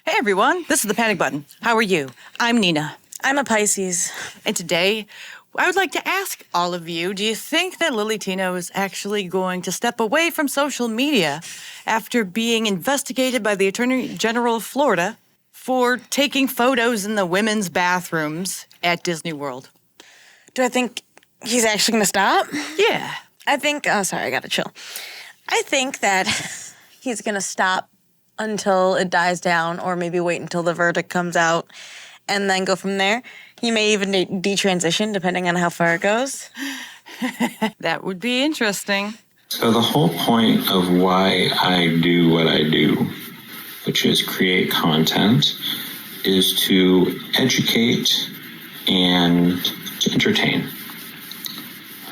Hey everyone, this is the Panic Button. How are you? I'm Nina. I'm a Pisces. And today, I would like to ask all of you, do you think that Lillytino is actually going to step away from social media after being investigated by the Attorney General of Florida for taking photos in the women's bathrooms at Disney World? Do I think he's actually going to stop? Yeah. I think, I gotta chill. I think that he's going to stop until it dies down, or maybe wait until the verdict comes out and then go from there. He may even detransition, depending on how far it goes. That would be interesting. So the whole point of why I do what I do, which is create content, is to educate and to entertain,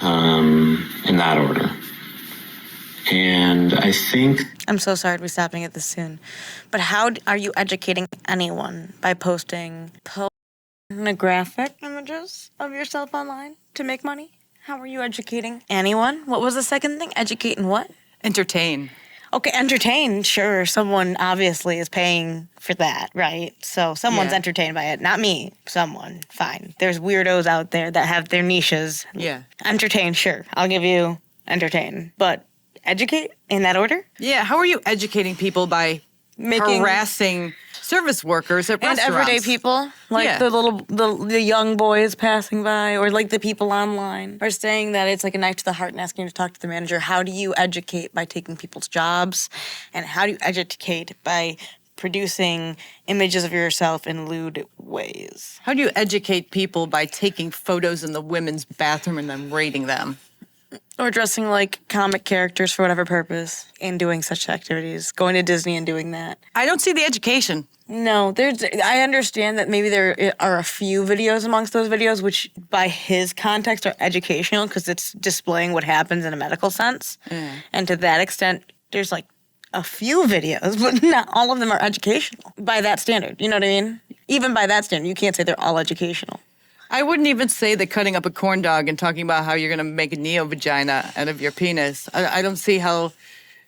in that order. And I think... I'm so sorry to be stopping at this soon. But how are you educating anyone by posting pornographic images of yourself online to make money? How are you educating anyone? What was the second thing? Educating what? Entertain. Okay, entertain, sure. Someone obviously is paying for that, right? So someone's entertained by it. Not me. Someone. Fine. There's weirdos out there that have their niches. Yeah. Entertain, sure. I'll give you entertain. But educate in that order? Yeah, how are you educating people by harassing service workers at and restaurants? everyday people, like the young boys passing by, or like the people online, are saying that it's like a knife to the heart and asking you to talk to the manager. How do you educate by taking people's jobs? And how do you educate by producing images of yourself in lewd ways? How do you educate people by taking photos in the women's bathroom and then rating them? Or dressing like comic characters for whatever purpose and doing such activities. Going to Disney and doing that. I don't see the education. No, I understand that maybe there are a few videos amongst those videos which, by his context, are educational because it's displaying what happens in a medical sense. And to that extent, there's like a few videos, but not all of them are educational by that standard. You know what I mean? Even by that standard, you can't say they're all educational. I wouldn't even say that cutting up a corn dog and talking about how you're going to make a neo-vagina out of your penis. I don't see how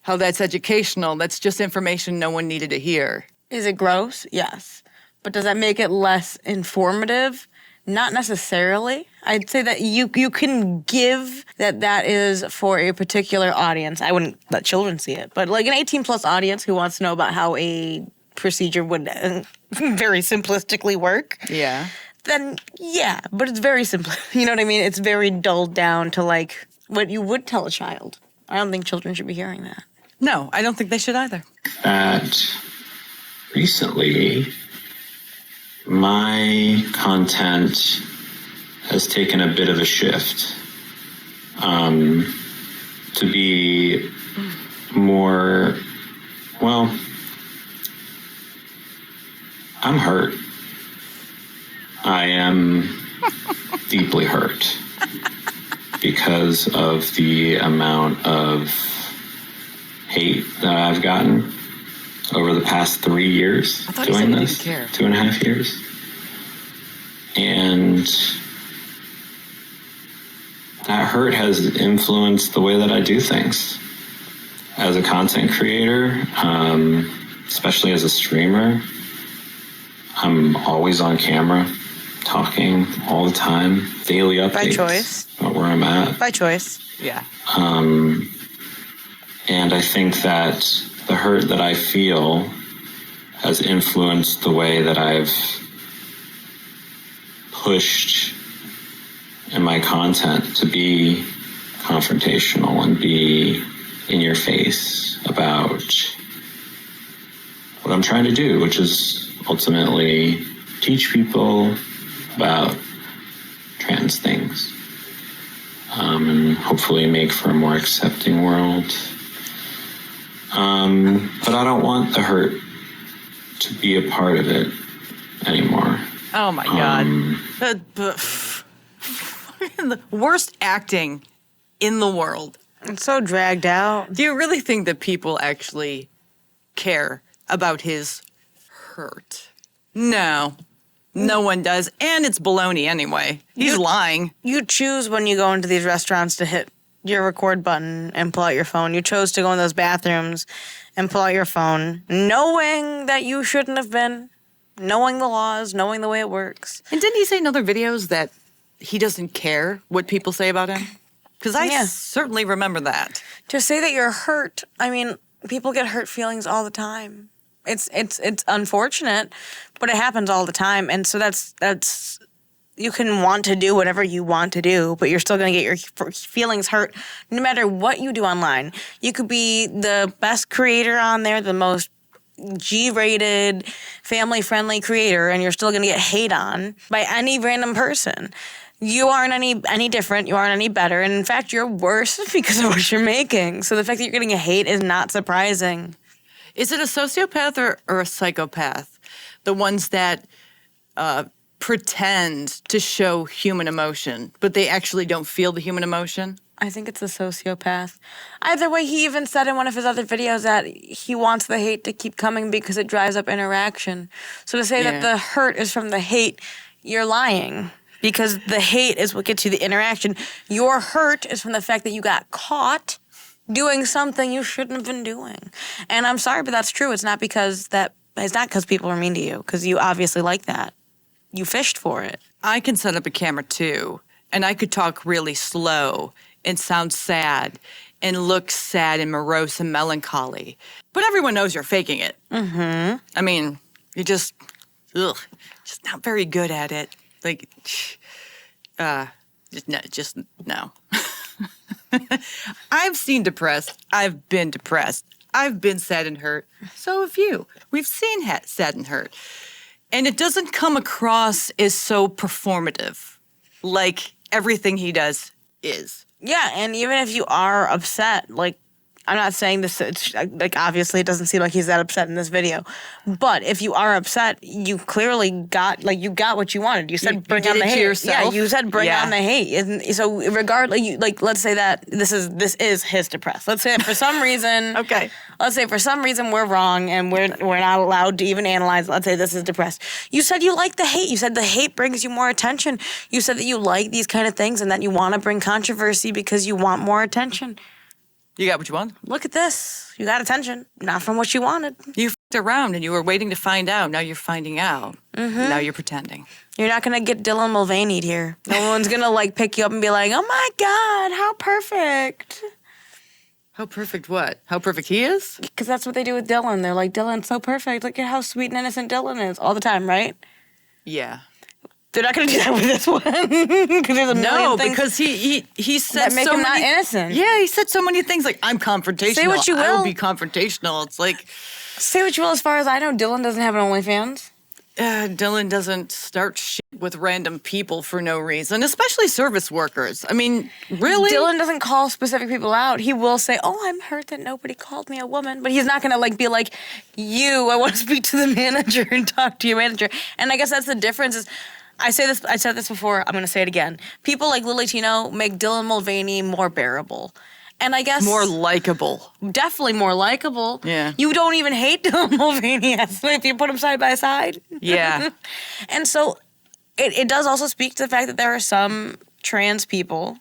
that's educational. That's just information no one needed to hear. Is it gross? Yes. But does that make it less informative? Not necessarily. I'd say that you can give that is for a particular audience. I wouldn't let children see it. But like an 18-plus audience who wants to know about how a procedure would very simplistically work. Yeah. Then, yeah, but it's very simple. You know what I mean? It's very dulled down to, like, what you would tell a child. I don't think children should be hearing that. No, I don't think they should either. That recently, my content has taken a bit of a shift to be more, well, I'm hurt. I am deeply hurt because of the amount of hate that I've gotten over the past 3 years doing this, 2.5 years. And that hurt has influenced the way that I do things. As a content creator, especially as a streamer, I'm always on camera, talking all the time, daily updates. By choice. About where I'm at. By choice. Yeah. And I think that the hurt that I feel has influenced the way that I've pushed in my content to be confrontational and be in your face about what I'm trying to do, which is ultimately teach people about trans things, and hopefully make for a more accepting world. But I don't want the hurt to be a part of it anymore. Oh my God. The worst acting in the world. It's so dragged out. Do you really think that people actually care about his hurt? No. No one does. And it's baloney anyway. He's lying. You choose when you go into these restaurants to hit your record button and pull out your phone. You chose to go in those bathrooms and pull out your phone, knowing that you shouldn't have been, knowing the laws, knowing the way it works. And didn't he say in other videos that he doesn't care what people say about him? Because I certainly remember that. To say that you're hurt, I mean, people get hurt feelings all the time. It's unfortunate, but it happens all the time. And so that's you can want to do whatever you want to do, but you're still going to get your feelings hurt no matter what you do online. You could be the best creator on there, the most G-rated, family-friendly creator, and you're still going to get hate on by any random person. You aren't any different. You aren't any better. And in fact, you're worse because of what you're making. So the fact that you're getting hate is not surprising. Is it a sociopath or a psychopath? The ones that pretend to show human emotion, but they actually don't feel the human emotion? I think it's a sociopath. Either way, he even said in one of his other videos that he wants the hate to keep coming because it drives up interaction. So to say that the hurt is from the hate, you're lying. Because the hate is what gets you the interaction. Your hurt is from the fact that you got caught doing something you shouldn't have been doing. And I'm sorry, but that's true. It's not because people are mean to you, because you obviously like that. You fished for it. I can set up a camera too, and I could talk really slow and sound sad and look sad and morose and melancholy. But everyone knows you're faking it. Mm-hmm. I mean, you're just not very good at it. Like, just no. I've seen depressed. I've been depressed. I've been sad and hurt. So have you. We've seen sad and hurt. And it doesn't come across as so performative, like everything he does is. Yeah, and even if you are upset, like, I'm not saying this, it's, like, obviously it doesn't seem like he's that upset in this video. But if you are upset, you clearly got what you wanted. You said bring on the hate. Yourself. Yeah, you said bring on the hate. And so regardless, let's say that this is his depressed. Let's say that for some reason, Okay. Let's say for some reason we're wrong and we're not allowed to even analyze. Let's say this is depressed. You said you like the hate. You said the hate brings you more attention. You said that you like these kind of things and that you want to bring controversy because you want more attention. You got what you want? Look at this. You got attention. Not from what you wanted. You f***ed around and you were waiting to find out. Now you're finding out. Mm-hmm. Now you're pretending. You're not going to get Dylan Mulvaney'd here. No one's going to, pick you up and be like, oh, my God, how perfect. How perfect what? How perfect he is? Because that's what they do with Dylan. They're like, Dylan's so perfect. Look at how sweet and innocent Dylan is all the time, right? Yeah. They're not going to do that with this one. Because there's a million things because he said that make him not innocent. Yeah, he said so many things like, I'm confrontational. Say what you will. I will be confrontational. It's like... Say what you will. As far as I know, Dylan doesn't have an OnlyFans. Dylan doesn't start shit with random people for no reason, especially service workers. I mean, really? Dylan doesn't call specific people out. He will say, oh, I'm hurt that nobody called me a woman. But he's not going to be like, I want to speak to the manager and talk to your manager. And I guess that's the difference is, I said this before, I'm going to say it again. People like Lillytino make Dylan Mulvaney more bearable. And I guess... more likable. Definitely more likable. Yeah. You don't even hate Dylan Mulvaney if you put them side by side. Yeah. And so it does also speak to the fact that there are some trans people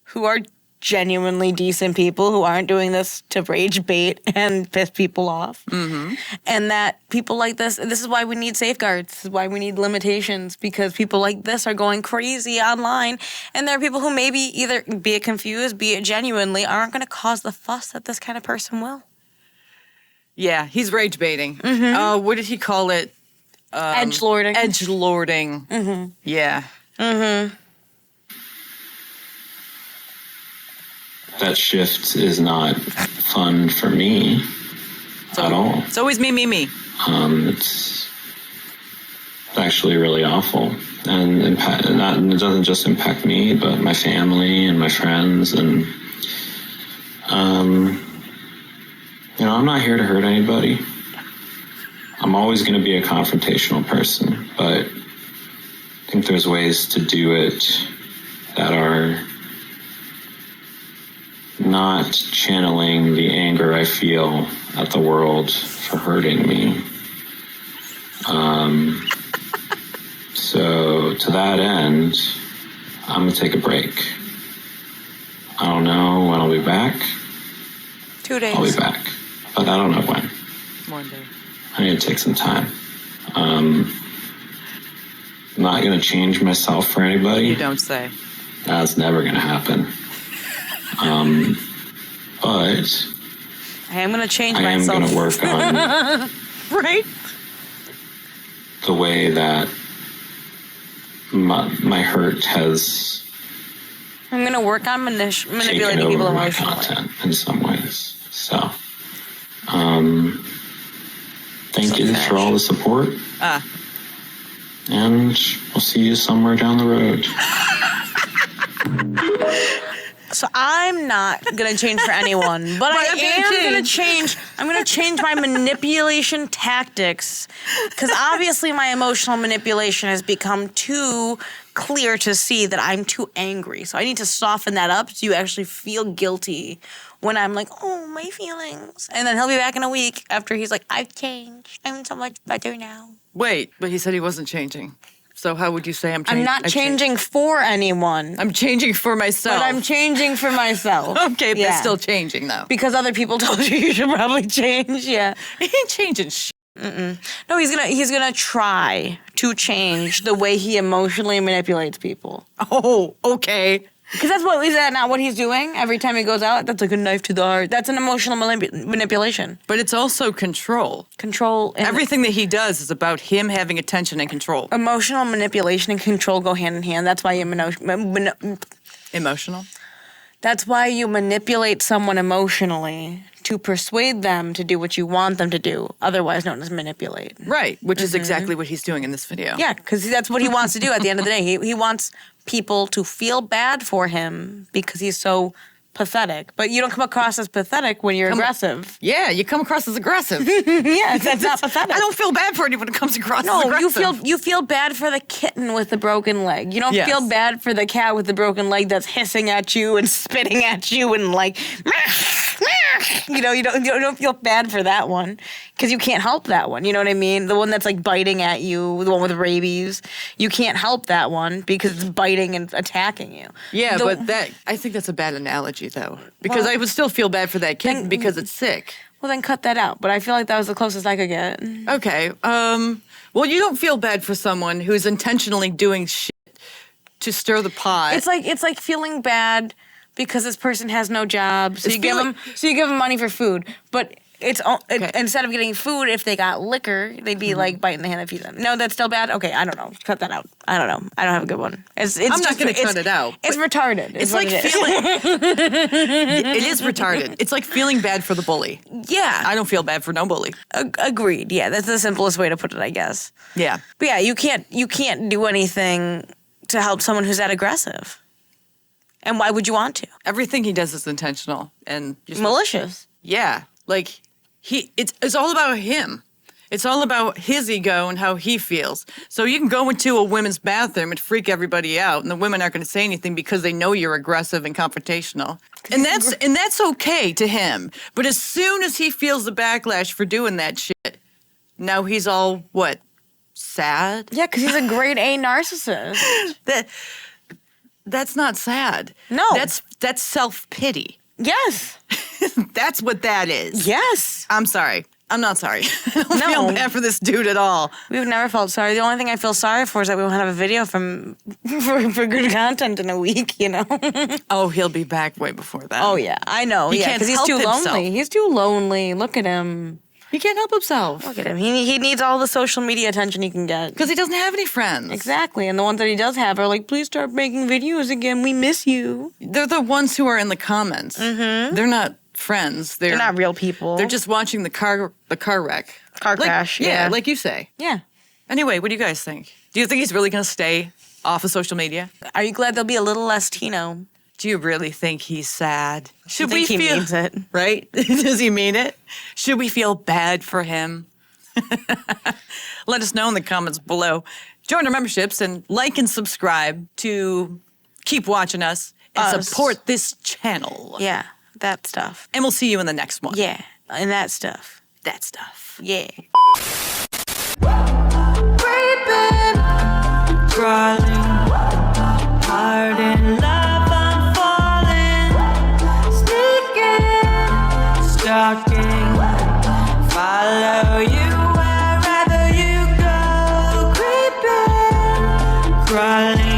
who are genuinely decent people who aren't doing this to rage bait and piss people off. Mm-hmm. And that people like this is why we need safeguards. This is why we need limitations, because people like this are going crazy online. And there are people who maybe either be it confused, be it genuinely, aren't going to cause the fuss that this kind of person will. Yeah, he's rage baiting. Mm-hmm. What did he call it? Edgelording. Edgelording. Mm-hmm. Yeah. Mm-hmm. That shift is not fun for me at all. It's always me. It's actually really awful. And it doesn't just impact me, but my family and my friends. And, I'm not here to hurt anybody. I'm always going to be a confrontational person, but I think there's ways to do it that are not channeling the anger I feel at the world for hurting me. So to that end, I'm gonna take a break. I don't know when I'll be back. 2 days. I'll be back, but I don't know when. One day. I need to take some time. I'm not going to change myself for anybody. You don't say. That's never going to happen. But I am going to change I am myself. going to work on Right? the way that my hurt has I'm going to work on taken manipulating people over my emotionally. content in some ways. So, thank you for all the support. And we'll see you somewhere down the road. So I'm not going to change for anyone, but I am going to change. I'm going to change my manipulation tactics because obviously my emotional manipulation has become too clear to see that I'm too angry. So I need to soften that up so you actually feel guilty when I'm like, oh, my feelings. And then he'll be back in a week after he's like, I've changed. I'm so much better now. Wait, but he said he wasn't changing. So how would you say I'm changing? I'm not changing for anyone. I'm changing for myself. But I'm changing for myself. Okay, but Yeah. still changing, though. Because other people told you should probably change, yeah. He ain't changing shit. No, he's gonna try to change the way he emotionally manipulates people. Oh, okay. Because is that not what he's doing every time he goes out? That's like a knife to the heart. That's an emotional manipulation. But it's also control. Control. And Everything that he does is about him having attention and control. emotional manipulation and control go hand in hand. That's why Emotional? That's why you manipulate someone emotionally to persuade them to do what you want them to do, otherwise known as manipulate. Right, which is exactly what he's doing in this video. Yeah, because that's what he wants to do at the end of the day. He wants people to feel bad for him because he's so pathetic. But you don't come across as pathetic when you're aggressive. Yeah, you come across as aggressive. Yeah, that's not pathetic. I don't feel bad for anyone who comes across as No, aggressive. you feel bad for the kitten with the broken leg. You don't Yes. feel bad for the cat with the broken leg that's hissing at you and spitting at you and like, you don't feel bad for that one because you can't help that one. You know what I mean? The one that's like biting at you, the one with rabies. You can't help that one because it's biting and attacking you. Yeah, The- but I think that's a bad analogy, though. Because I would still feel bad for that kid because it's sick. Well, then cut that out. But I feel like that was the closest I could get. Okay. Well, you don't feel bad for someone who's intentionally doing shit to stir the pot. It's like feeling bad because this person has no job, so It's you give them money for food. But instead of getting food, if they got liquor, they'd be like biting the hand that feeds them. No, that's still bad. Okay, I don't know. Cut that out. I don't know. I don't have a good one. It's I'm not going to cut it out. It's retarded. It's like feeling. It is retarded. It's like feeling bad for the bully. Yeah, I don't feel bad for no bully. agreed. Yeah, that's the simplest way to put it, I guess. Yeah. But yeah, you can't do anything to help someone who's that aggressive. And why would you want to? Everything he does is intentional and Malicious. Yeah, like it's all about him. It's all about his ego and how he feels. So you can go into a women's bathroom and freak everybody out, and the women aren't going to say anything because they know you're aggressive and confrontational. And that's okay to him. But as soon as he feels the backlash for doing that shit, now he's all what? Sad? Yeah, because he's a grade A narcissist. That's not sad. No. That's self-pity. Yes. That's what that is. Yes. I'm sorry. I'm not sorry. I don't feel bad for this dude at all. We've never felt sorry. The only thing I feel sorry for is that we won't have a video for good content in a week, you know? Oh, he'll be back way before that. Oh, yeah. I know. He Yeah, can't because he's help too himself. lonely. He's too lonely. Look at him. He can't help himself. Look at him. He needs all the social media attention he can get. Because he doesn't have any friends. Exactly. And the ones that he does have are like, please start making videos again. We miss you. They're the ones who are in the comments. Mm-hmm. They're not friends. They're not real people. They're just watching the car wreck. Car crash. Yeah, like you say. Yeah. Anyway, what do you guys think? Do you think he's really going to stay off of social media? Are you glad there'll be a little less Tino? Do you really think he's sad? Should think he means it. Right? Does he mean it? Should we feel bad for him? Let us know in the comments below. Join our memberships and like and subscribe to keep watching us and support this channel. Yeah, that stuff. And we'll see you in the next one. Yeah, and that stuff. That stuff. Yeah. Crawling hard in love, I'm falling. crawling